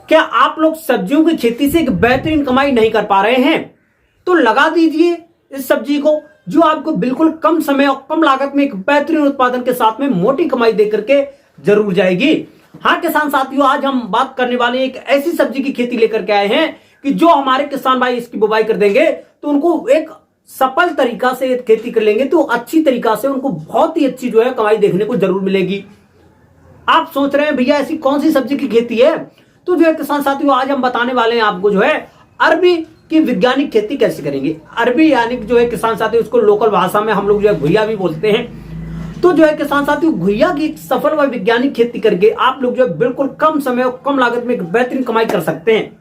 क्या आप लोग सब्जियों की खेती से एक बेहतरीन कमाई नहीं कर पा रहे हैं? तो लगा दीजिए इस सब्जी को, जो आपको बिल्कुल कम समय और कम लागत में एक बेहतरीन उत्पादन के साथ में मोटी कमाई दे करके जरूर जाएगी। हाँ किसान साथियों, आज हम बात करने वाले एक ऐसी सब्जी की खेती लेकर के आए हैं कि जो हमारे किसान भाई इसकी बुवाई कर देंगे तो उनको एक सफल तरीका से खेती कर लेंगे तो अच्छी तरीका से उनको बहुत ही अच्छी जो है कमाई देखने को जरूर मिलेगी। आप सोच रहे हैं भैया ऐसी कौन सी सब्जी की खेती है? तो जो है किसान साथियों, आज हम बताने वाले हैं आपको जो है अरबी की वैज्ञानिक खेती कैसे करेंगे। अरबी यानी जो है किसान साथियों, उसको लोकल भाषा में हम लोग जो है घुइया भी बोलते हैं। तो जो है किसान साथियों, घुइया की सफल व वैज्ञानिक खेती करके आप लोग जो है बिल्कुल कम समय और कम लागत में एक बेहतरीन कमाई कर सकते हैं।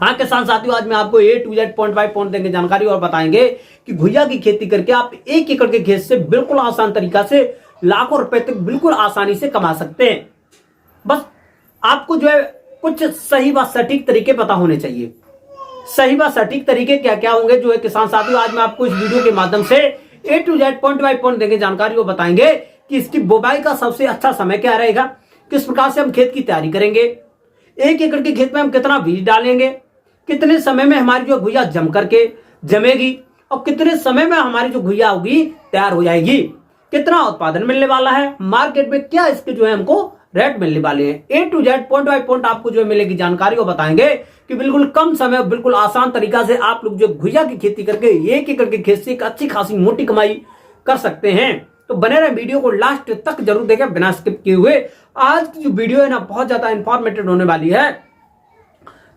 हाँ किसान साथियों, आज मैं आपको A to Z point by point देंगे जानकारी और बताएंगे कि घुइया की खेती करके आप 1 एकड़ के खेत से बिल्कुल आसान तरीका से लाखों रुपए तक बिल्कुल आसानी से कमा सकते हैं। बस आपको जो है कुछ सही व सटीक तरीके पता होने चाहिए। सही व सटीक तरीके क्या क्या होंगे जो है किसान साथियों, आज मैं आपको इस वीडियो के माध्यम से A to Z point by point देंगे जानकारी और बताएंगे कि इसकी बुवाई का सबसे अच्छा समय क्या रहेगा, किस प्रकार से हम खेत की तैयारी करेंगे, 1 एकड़ के खेत में हम कितना बीज डालेंगे, कितने समय में हमारी जो घुइया जम करके जमेगी और कितने समय में हमारी जो घुइया होगी तैयार हो जाएगी, कितना उत्पादन मिलने वाला है, मार्केट में क्या इसके जो है हमको रेट मिलने वाले हैं। A to Z point by point आपको जो है मिलेगी जानकारी और बताएंगे कि बिल्कुल कम समय और बिल्कुल आसान तरीका से आप लोग जो घुइया की खेती करके 1 एकड़ के खेत से एक अच्छी खासी मोटी कमाई कर सकते हैं। तो बने रहे, वीडियो को लास्ट तक जरूर देखें बिना स्किप किए हुए। आज की जो वीडियो है ना बहुत ज्यादा इंफॉर्मेटिव होने वाली है।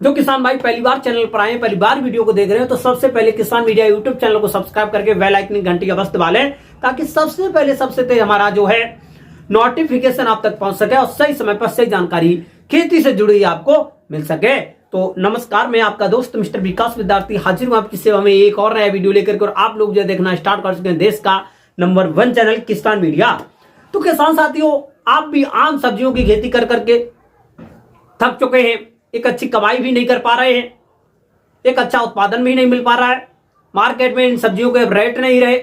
जो किसान भाई पहली बार चैनल पर आए, पहली बार वीडियो को देख रहे हैं, तो सबसे पहले किसान मीडिया यूट्यूब चैनल को सब्सक्राइब करके बेल आइकन घंटी अवश्य दबा लें ताकि सबसे पहले सबसे तेज हमारा जो है नोटिफिकेशन आप तक पहुंच सके और सही समय पर सही जानकारी खेती से जुड़ी आपको मिल सके। तो नमस्कार, मैं आपका दोस्त मिस्टर विकास विद्यार्थी हाजिर हूं आपकी सेवा में एक और नया वीडियो लेकर के। और आप लोग जो देखना स्टार्ट कर चुके हैं देश का नंबर 1 चैनल किसान मीडिया। तो किसान साथियों, आप भी आम सब्जियों की खेती कर करके थक चुके हैं, एक अच्छी कमाई भी नहीं कर पा रहे हैं, एक अच्छा उत्पादन भी नहीं मिल पा रहा है, मार्केट में इन सब्जियों के रेट नहीं रहे,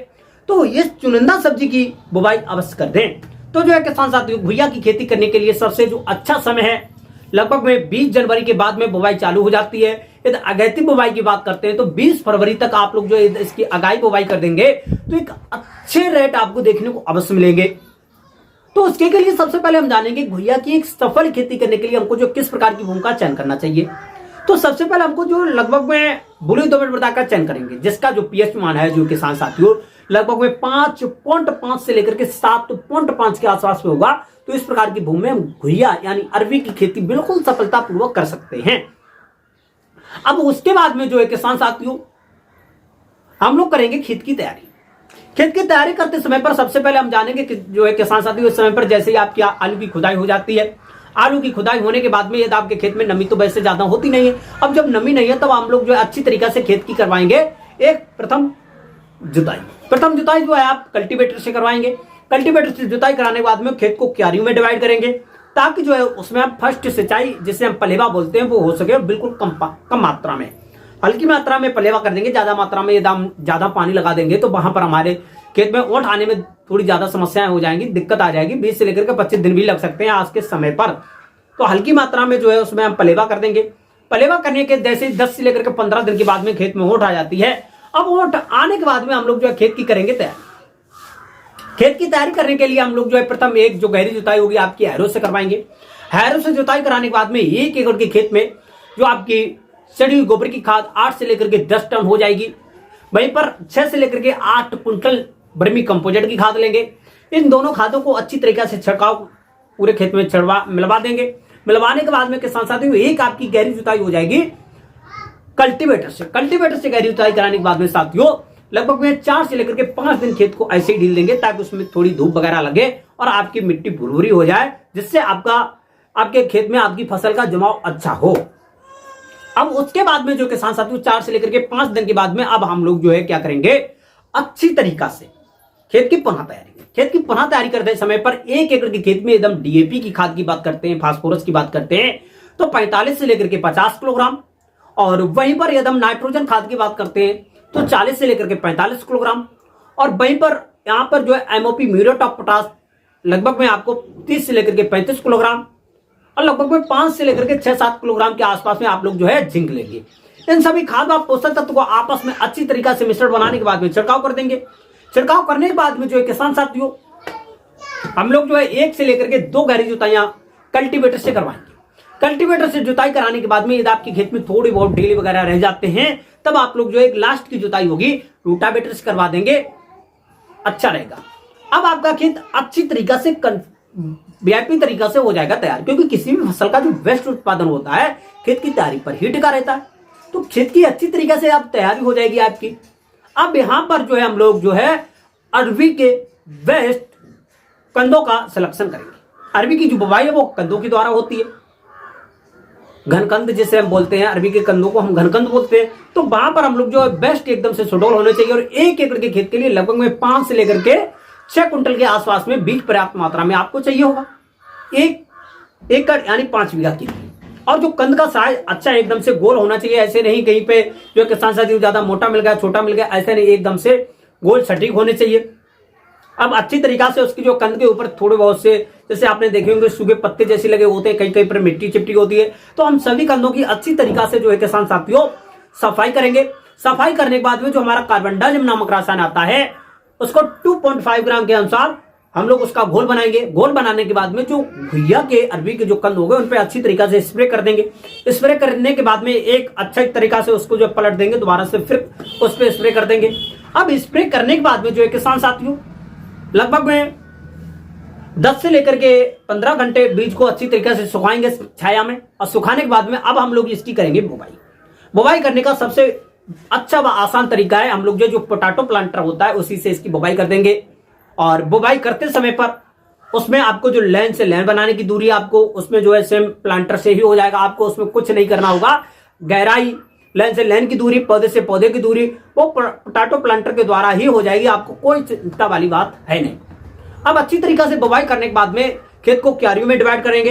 तो इस चुनिंदा सब्जी की बुवाई अवश्य कर दें। तो जो है किसान साथियों, घुइया की खेती करने के लिए सबसे जो अच्छा समय है लगभग में 20 जनवरी के बाद में बुवाई चालू हो जाती है। यदि अगैती बुवाई की बात करते हैं तो 20 फरवरी तक आप लोग जो है इसकी अगाई बुवाई कर देंगे तो एक अच्छे रेट आपको देखने को अवश्य मिलेंगे। तो उसके के लिए सबसे पहले हम जानेंगे घुइया की एक सफल खेती करने के लिए हमको जो किस प्रकार की भूमि का चयन करना चाहिए। तो सबसे पहले हमको जो लगभग में बुरी दोमट मृदा का चयन करेंगे जिसका जो पीएच मान है जो किसान साथियों लगभग में 5.5 से लेकर के 7.5 के आसपास में होगा। तो इस प्रकार की भूमि में हम घुइया यानी अरबी की खेती बिल्कुल सफलतापूर्वक कर सकते हैं। अब उसके बाद में जो है किसान साथियों, हम लोग करेंगे खेत की तैयारी। खेत की तैयारी करते समय पर सबसे पहले हम जानेंगे कि जो है किसान साथियों, इस समय पर जैसे ही आपकी आलू की खुदाई हो जाती है, आलू की खुदाई होने के बाद में यदि आपके खेत में नमी तो वैसे ज्यादा होती नहीं है। अब जब नमी नहीं है तब हम लोग जो है अच्छी तरीका से खेत की करवाएंगे एक प्रथम जुताई जो है आप कल्टीवेटर से करवाएंगे। कल्टीवेटर से जुताई कराने के बाद में खेत को क्यारियों में डिवाइड करेंगे ताकि जो है उसमें हम फर्स्ट सिंचाई जिसे हम पलेवा बोलते हैं वो हो सके बिल्कुल कम मात्रा में, हल्की मात्रा में पलेवा कर देंगे। ज्यादा मात्रा में यदि हम ज्यादा पानी लगा देंगे तो वहां पर हमारे खेत में ओंठ आने में थोड़ी ज्यादा समस्याएं हो जाएंगी, दिक्कत आ जाएगी, 20 से लेकर के 25 दिन भी लग सकते हैं आज के समय पर। तो हल्की मात्रा में जो है उसमें हम पलेवा कर देंगे। पलेवा करने के जैसे 10 से लेकर के 15 दिन के बाद में खेत में ओंठ आ जाती है। अब ओंठ आने के बाद में हम लोग जो है खेत की करेंगे तैयारी। खेत की तैयारी करने के लिए हम लोग जो है प्रथम एक जो गहरी जुताई होगी आपकी हैरो से करवाएंगे। हैरो से जुताई कराने के बाद में 1 एकड़ के खेत में जो आपकी सड़ी हुई गोबर की खाद 8 से लेकर के 10 टन हो जाएगी। वहीं पर 6 से लेकर के 8 क्विंटल वर्मी कंपोजिट की खाद लेंगे। इन दोनों खादों को अच्छी तरीके से छिड़काव पूरे खेत में मिलवा देंगे। मिलवाने के बाद में किसान साथियों एक आपकी गहरी जुताई हो जाएगी कल्टीवेटर से गहरी जुताई कराने के बाद में साथियों लगभग में 4 से लेकर के 5 दिन खेत को ऐसे ही ढील देंगे ताकि उसमें थोड़ी धूप वगैरह लगे और आपकी मिट्टी भुरभुरी हो जाए, जिससे आपके खेत में आपकी फसल का जमाव अच्छा हो। अब उसके बाद में जो किसान साथियों 4 से लेकर के 5 दिन के बाद में अब हम लोग जो है क्या करेंगे, अच्छी तरीका से खेत की पुनः तैयारी करते समय पर 1 एकड़ के खेत में एकदम डीएपी की खाद की बात करते हैं, फास्फोरस की बात करते हैं तो 45 से लेकर के 50 किलोग्राम, और वहीं पर यदि हम नाइट्रोजन खाद की बात करते हैं तो 40 से लेकर के 45 किलोग्राम, और वहीं पर यहां पर जो है एमओपी म्यूरेट ऑफ पोटाश लगभग में आपको 30 से लेकर के 35 किलोग्राम, और लगभग में 5 से लेकर के 6-7 किलोग्राम के आसपास में आप लोग जो है जिंक लेंगे। इन सभी खाद व पोषक तत्व को आपस में अच्छी तरीका से मिश्रण बनाने के बाद में छिड़काव कर देंगे। छिड़काव करने के बाद में जो है किसान साथियों हम लोग जो है 1 से लेकर के 2 गहरी जुताइयां कल्टीवेटर से करवाएंगे। कल्टीवेटर से जुताई कराने के बाद में यदि आपके खेत में थोड़ी बहुत ढीली वगैरह रह जाते हैं तब आप लोग जो एक लास्ट की जुताई होगी रोटावेटर से करवा देंगे, अच्छा रहेगा। अब आपका खेत अच्छी तरीका से व्यापी तरीका से हो जाएगा तैयार, क्योंकि किसी भी फसल का जो बेस्ट उत्पादन होता है खेत की तैयारी पर ही टिका रहता है। तो खेत की अच्छी तरीके से आप तैयारी हो जाएगी आपकी। अब यहां पर जो है हम लोग जो है अरबी के बेस्ट कंदों का सिलेक्शन करेंगे। अरबी की जो बुवाई है वो कंदों के द्वारा होती है, घनकंद जिसे हम बोलते हैं, अरबी के कंदों को हम घनकंद बोलते हैं। तो वहां पर हम लोग जो है बेस्ट एकदम से सुडौल होने चाहिए और 1 एकड़ के खेत के लिए लगभग में 5 से लेकर के 6 कुंटल के आसपास में बीज पर्याप्त मात्रा में आपको चाहिए होगा। 1 एकड़ यानी 5 बीघा के लिए। और जो कंद का साइज अच्छा एकदम से गोल होना चाहिए, ऐसे नहीं कहीं पे जो किसान साथी ज्यादा मोटा मिल गया छोटा मिल गया, ऐसे नहीं, एकदम से गोल सटीक होने चाहिए। अब अच्छी तरीका से उसकी जो कंद के ऊपर थोड़े बहुत से जैसे आपने देखे होंगे सूखे पत्ते जैसे लगे होते हैं, कहीं कहीं पर मिट्टी चिपटी होती है। तो हम सभी कंदों की अच्छी तरीका से जो है किसान साथियों सफाई करेंगे। सफाई करने के बाद में जो हमारा कार्बनडाजिम नामक रसायन आता है उसको 2.5 ग्राम के अनुसार हम लोग उसका घोल बनाएंगे। घोल बनाने के बाद में जो घुइया के अरबी के जो कंद हो गए उन पे अच्छी तरीका से स्प्रे कर देंगे। स्प्रे करने के बाद में एक अच्छा तरीका से उसको जो पलट देंगे, दोबारा से फिर उस पर स्प्रे कर देंगे। अब स्प्रे करने के बाद में जो है किसान साथियों लगभग में 10 से लेकर के 15 घंटे बीज को अच्छी तरीके से सुखाएंगे छाया में। और सुखाने के बाद में अब हम लोग इसकी करेंगे बुवाई। बुवाई करने का सबसे अच्छा व आसान तरीका है हम लोग जो पोटैटो प्लांटर होता है उसी से इसकी बुवाई कर देंगे। और बुवाई करते समय पर उसमें आपको जो लाइन से लाइन बनाने की दूरी आपको उसमें जो है सेम प्लांटर से ही हो जाएगा। आपको उसमें कुछ नहीं करना होगा। गहराई, लाइन से लाइन की दूरी, पौधे से पौधे की दूरी वो पोटैटो प्लांटर के द्वारा ही हो जाएगी। आपको कोई चिंता वाली बात है नहीं। अब अच्छी तरीके से बुवाई करने के बाद में खेत को क्यारियों में डिवाइड करेंगे।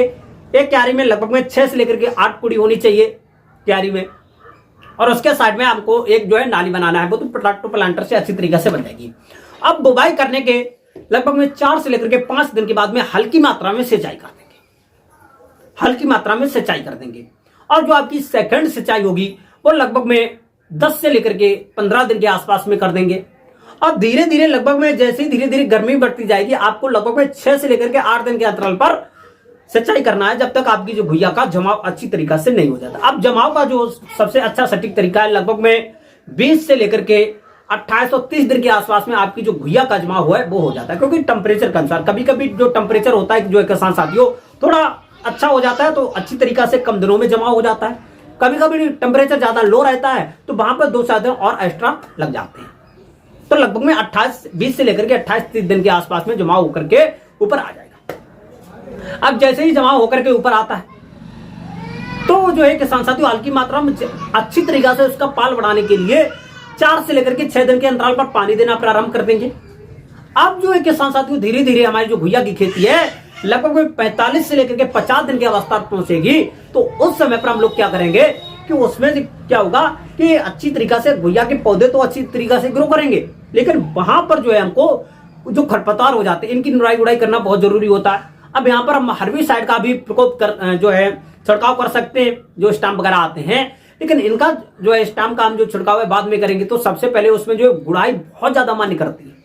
एक क्यारी में लगभग में 6 से लेकर के 8 कुड़ी होनी चाहिए क्यारी में। और उसके साइड में आपको एक जो है नाली बनाना है, वो तो पोटैटो प्लांटर से अच्छी तरीके से बन जाएगी। अब बुवाई करने के लगभग में 4 से लेकर के 5 दिन के बाद में हल्की मात्रा में सिंचाई कर देंगे। हल्की मात्रा में सिंचाई कर देंगे। और जो आपकी सेकंड सिंचाई होगी वो लगभग में 10 से लेकर के 15 दिन के आसपास में कर देंगे। और धीरे धीरे लगभग में जैसे ही धीरे धीरे गर्मी बढ़ती जाएगी आपको लगभग में 6 से लेकर के 8 दिन के अंतराल पर सिंचाई करना है, जब तक आपकी जो घुइया का जमाव अच्छी तरीका से नहीं हो जाता। अब जमाव का जो सबसे अच्छा सटीक तरीका है लगभग में 20 से लेकर के 2830 दिन के आसपास में आपकी जो घुइया का जमाव हुआ है वो हो जाता है। क्योंकि टेम्परेचर के अनुसार कभी कभी जो टेम्परेचर होता है जो किसान साथियों थोड़ा अच्छा हो जाता है तो अच्छी तरीका से कम दिनों में जमा हो जाता है। कभी कभी टेम्परेचर ज्यादा लो रहता है तो वहां पर 2-4 दिन और एक्स्ट्रा लग जाते हैं। तो लगभग में 20 से लेकर के 28-30 दिन के आसपास में जमा होकर के ऊपर आ जाएगा। अब जैसे ही जमा होकर के ऊपर आता है तो जो है किसान साथियों हल्की मात्रा में अच्छी तरीका से उसका पाल बढ़ाने के लिए 4 से लेकर के 6 दिन के अंतराल पर पानी देना प्रारंभ कर देंगे। अब जो है किसान साथियों धीरे धीरे हमारी जो घुइया की खेती है लगभग 45 से लेकर के 50 दिन की अवस्था पहुंचेगी। तो उस समय पर हम लोग क्या करेंगे कि उसमें क्या होगा कि अच्छी तरीका से घुइया के पौधे तो अच्छी तरीका से ग्रो करेंगे, लेकिन वहां पर जो है हमको जो खरपतवार हो जाते हैं इनकी निराई गुड़ाई करना बहुत जरूरी होता है। अब यहाँ पर हम हर्बिसाइड का भी प्रकोप कर जो है छिड़काव कर सकते हैं, जो स्टाम्प वगैरह आते हैं, लेकिन इनका जो है स्टाम्प का हम जो छिड़काव है बाद में करेंगे। तो सबसे पहले उसमें जो गुड़ाई बहुत ज्यादा मान्य करती है,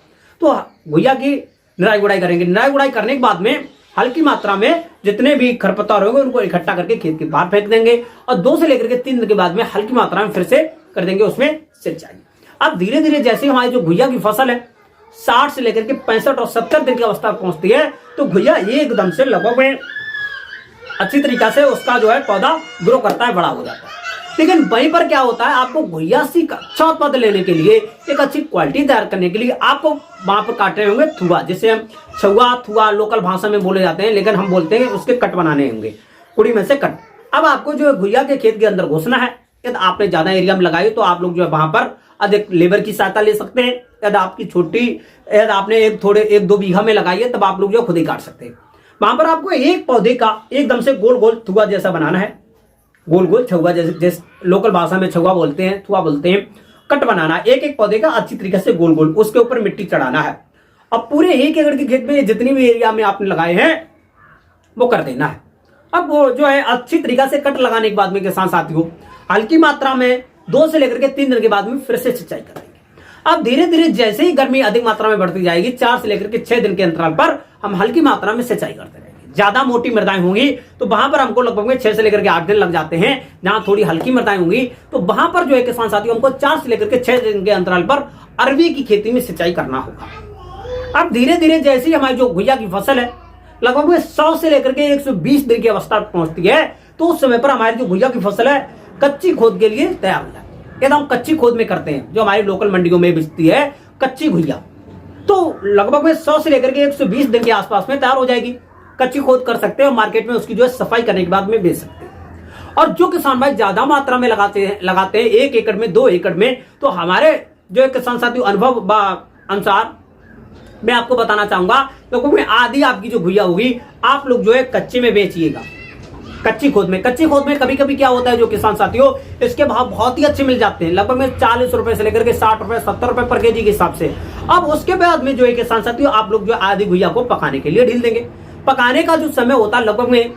तो घुइया की निराई गुड़ाई करेंगे। निराई गुड़ाई करने के बाद में हल्की मात्रा में जितने भी खरपतवार होंगे उनको इकट्ठा करके खेत के बाहर फेंक देंगे। और 2 से लेकर के 3 दिन के बाद में हल्की मात्रा में फिर से कर देंगे उसमें सिंचाई। अब धीरे धीरे जैसे हमारी जो घुइया की फसल है 60 से लेकर के 65 और 70 दिन की अवस्था पहुंचती है तो घुइया एकदम से लगभग में अच्छी तरीका से उसका जो है पौधा ग्रो करता है, बड़ा हो जाता है। लेकिन वहीं पर क्या होता है आपको घुइया से अच्छा उत्पादन लेने के लिए, एक अच्छी क्वालिटी तैयार करने के लिए आपको वहां पर काटने होंगे थुआ, जिसे हम छुआ थुआ लोकल भाषा में बोले जाते हैं, लेकिन हम बोलते हैं उसके कट बनाने होंगे, कुड़ी में से कट। अब आपको जो है घुइया के खेत के अंदर घुसना है। यदि आपने ज्यादा एरिया में लगाई तो आप लोग जो है वहां पर अधिक लेबर की सहायता ले सकते हैं। यदि आपकी छोटी यदि आपने 1-2 बीघा में लगाई है तब आप लोग जो खुद ही काट सकते हैं। वहां पर आपको एक पौधे का एकदम से गोल गोल थुआ जैसा बनाना है, गोल गोल छुआ जैसे लोकल भाषा में छुआ बोलते हैं, थुआ बोलते हैं, कट बनाना है। एक एक पौधे का अच्छी तरीके से गोल गोल, उसके ऊपर मिट्टी चढ़ाना है। अब पूरे 1 एकड़ के खेत में जितनी भी एरिया में आपने लगाए हैं वो कर देना है। अब वो जो है अच्छी तरीका से कट लगाने के बाद में किसान साथियों हल्की मात्रा में 2 से लेकर के 3 दिन के बाद में फिर से सिंचाई करेंगे। अब धीरे धीरे जैसे ही गर्मी अधिक मात्रा में बढ़ती जाएगी 4 से लेकर के 6 दिन के अंतराल पर हम हल्की मात्रा में सिंचाई करते रहेंगे। ज्यादा मोटी मृदाएं होंगी तो वहां पर हमको लगभग 6 से लेकर के 8 दिन लग जाते हैं। जहां थोड़ी हल्की मृदाएं होंगी तो वहां पर जो है किसान साथियों हमको 4 से लेकर के 6 दिन के अंतराल पर अरवी की खेती में सिंचाई करना होगा। अब धीरे धीरे जैसे ही हमारी जो घुइया की फसल है लगभग 100 से लेकर के 120 दिन की अवस्था पहुंचती है तो उस समय पर हमारी जो घुइया की फसल है कच्ची खोद के लिए तैयार हो जाती है। यदि हम कच्ची खोद में करते हैं जो हमारी लोकल मंडियों में बिकती है कच्ची घुइया, तो लगभग 100 से लेकर के 120 दिन के आसपास में तैयार हो जाएगी। कच्ची खोद कर सकते हैं और मार्केट में उसकी जो है सफाई करने के बाद में बेच सकते हैं। और जो किसान भाई ज्यादा मात्रा में लगाते हैं 1 एकड़ में 2 एकड़ में, तो हमारे जो किसान साथियों अनुभव अनुसार मैं आपको बताना चाहूंगा क्योंकि आधी आपकी जो घुइया होगी आप लोग जो है कच्चे में बेचिएगा। कच्ची खोद में कभी कभी क्या होता है जो किसान साथियों इसके भाव बहुत ही अच्छे मिल जाते हैं, लगभग 40 रुपए से लेकर के 60 रुपए 70 रुपए पर केजी के हिसाब से। अब उसके बाद में जो है किसान साथियों आप लोग जो आधी घुइया को पकाने के लिए ढील देंगे। पकाने का जो समय होता है लगभग में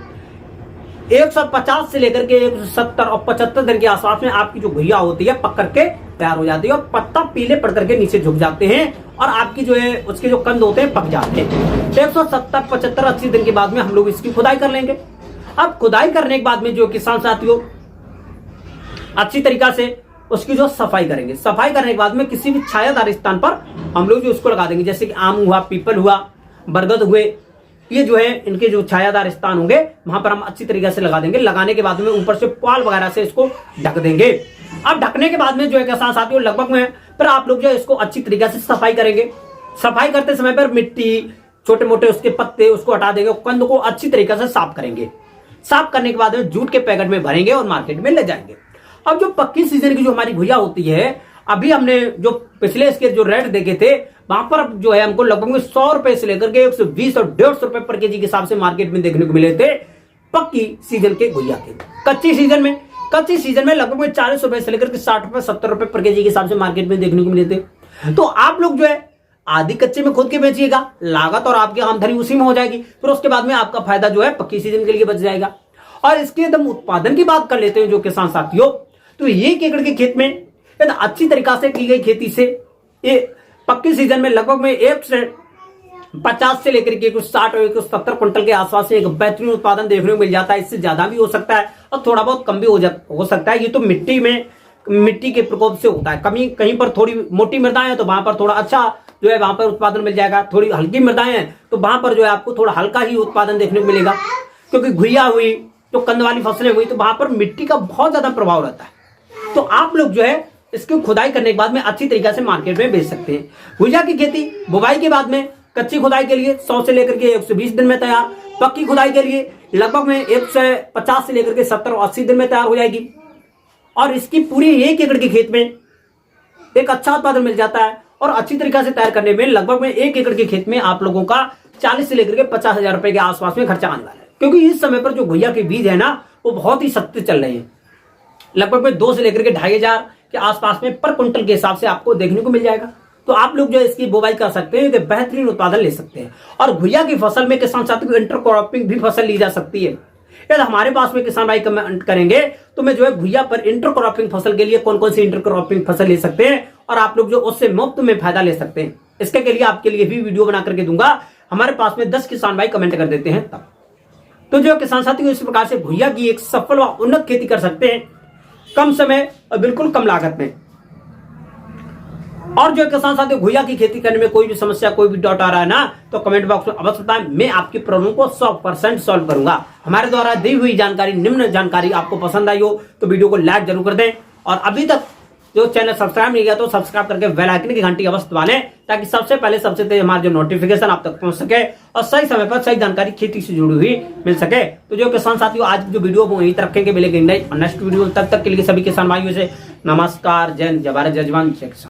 150 से लेकर के 170 और 75 दिन के आसपास में आपकी जो घुइया होती है पक करके तैयार हो जाती है और पत्ता पीले पड़ करके नीचे झुक जाते हैं और आपकी जो है उसके जो कंद होते हैं पक जाते हैं। 170 75 80 दिन के बाद में हम लोग इसकी खुदाई कर लेंगे। अब खुदाई करने के बाद में जो किसान साथियों अच्छी तरीका से उसकी जो सफाई करेंगे। सफाई करने के बाद में किसी भी छायादार स्थान पर हम लोग जो उसको लगा देंगे, जैसे कि आम हुआ, पीपल हुआ, बरगद हुए, ये जो है इनके जो छायादार स्थान होंगे वहां पर हम अच्छी तरीके से लगा देंगे। लगाने के बाद में ऊपर से पाल वगैरह से इसको ढक देंगे। अब ढकने के बाद में जो है किसान साथियों लगभग में फिर आप लोग जो है इसको अच्छी तरीके से सफाई करेंगे। सफाई करते समय पर मिट्टी, छोटे मोटे उसके पत्ते उसको हटा देंगे, कंद को अच्छी तरीके से साफ करेंगे। साफ करने के बाद में जूट के पैकेट में भरेंगे और मार्केट में ले जाएंगे। अब जो पक्की सीजन की जो हमारी घुइया होती है, अभी हमने जो पिछले इसके जो रेट देखे थे वहां पर जो है हमको लगभग 100 रुपए से लेकर के 120 और 150 रुपए पर केजी के हिसाब से मार्केट में देखने को मिले थे पक्की सीजन के घुइया के। कच्ची सीजन में लगभग 40 रुपए से लेकर के 60 रुपए 70 रुपए पर केजी के हिसाब से मार्केट में देखने को मिले थे। तो आप लोग जो है आधी कच्चे में खुद के बेचिएगा, लागत और आपकी आमदनी उसी में हो जाएगी। फिर उसके बाद में आपका फायदा जो है पक्की सीजन के लिए बच जाएगा। और इसके एकदम उत्पादन की बात कर लेते हैं जो किसान साथियों, तो 1 एकड़ के खेत में यदि अच्छी तरीका से की गई खेती से ये पक्की सीजन में लगभग में 150 से लेकर के कुछ 60 और कुछ 70 क्विंटल के आसपास से एक बेहतरीन उत्पादन देखने को मिल जाता है। इससे ज्यादा भी हो सकता है और थोड़ा बहुत कम भी हो सकता है। ये तो मिट्टी के प्रकोप से होता है। कहीं पर थोड़ी मोटी मृदाएं है तो वहां पर थोड़ा अच्छा जो है वहां पर उत्पादन मिल जाएगा। थोड़ी हल्की मृदाएं हैं तो वहां पर जो है आपको थोड़ा हल्का ही उत्पादन देखने को मिलेगा, क्योंकि घुइया हुई तो कंद वाली फसलें हुई तो वहां पर मिट्टी का बहुत ज्यादा प्रभाव रहता है। तो आप लोग जो है इसकी खुदाई करने के बाद में अच्छी तरीके से मार्केट में बेच सकते हैं। घुइया की खेती बुवाई के बाद में कच्ची खुदाई के लिए 100 से लेकर के 120 दिन में तैयार, पक्की खुदाई के लिए लगभग में 150 से लेकर के 70 और 80 दिन में तैयार हो जाएगी। और इसकी पूरी 1 एकड़ के खेत में एक अच्छा उत्पादन मिल जाता है। और अच्छी तरीके से तैयार करने में लगभग में 1 एकड़ के खेत में आप लोगों का 40 से लेकर के 50,000 रुपए के आसपास में खर्चा आने वाला है, क्योंकि इस समय पर जो घुइया के बीज है ना वो बहुत ही सस्ते चल रहे हैं। लगभग में 2 से लेकर के 2,500 के आसपास में पर क्विंटल के हिसाब से आपको देखने को मिल जाएगा। तो आप लोग जो है इसकी बुवाई कर सकते हैं, तो बेहतरीन उत्पादन ले सकते हैं। और घुइया की फसल में किसान साथियों को इंटरक्रॉपिंग भी फसल ली जा सकती है। यदि हमारे पास में किसान भाई कमेंट करेंगे तो मैं जो है घुइया पर इंटरक्रॉपिंग फसल के लिए कौन कौन सी इंटरक्रॉपिंग फसल ले सकते हैं और आप लोग जो उससे मुफ्त में फायदा ले सकते हैं, इसके के लिए आपके लिए भी वीडियो बना करके दूंगा। हमारे पास में 10 किसान भाई कमेंट कर देते हैं तब। तो जो किसान साथियों इस प्रकार से घुइया की एक सफल व उन्नत खेती कर सकते हैं कम समय और बिल्कुल कम लागत में। और जो किसान साथियों घुइया की खेती करने में कोई भी समस्या, कोई भी डाउट आ रहा है ना, तो कमेंट बॉक्स में अवश्य बताएं। मैं आपकी प्रॉब्लम को 100% सॉल्व करूंगा। हमारे द्वारा दी हुई जानकारी, निम्न जानकारी आपको पसंद आई हो तो वीडियो को लाइक जरूर कर दें। और अभी तक जो चैनल सब्सक्राइब नहीं किया तो सब्सक्राइब करके बेल आइकन की घंटी अवश्य दबा लें, ताकि सबसे पहले सबसे तेज हमारा जो नोटिफिकेशन आप तक पहुंच सके और सही समय पर सही जानकारी खेती से जुड़ी हुई मिल सके। तो जो किसान साथियों आज जो वीडियो वो यहीं तक रखेंगे, मिलेंगे नेक्स्ट वीडियो। तब तक के लिए सभी किसान भाइयों से नमस्कार, जय हिंद, जय भारत, जय जवान, जय किसान।